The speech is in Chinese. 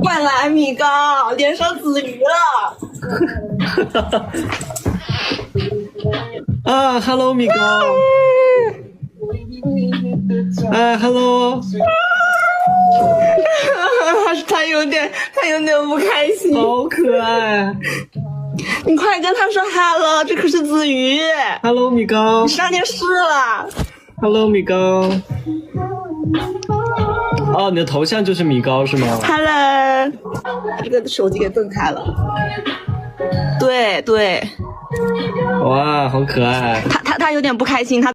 灌篮米高连上子瑜了。啊 ，Hello 米高。哎，Hello。他有点不开心。好可爱。你快跟他说 hello， 这可是子瑜。Hello 米高。你上电视了。Hello 米高。哦，你的头像就是米高是吗 ？Hello， 这个手机给顿开了。对。哇，好可爱。他有点不开心，他。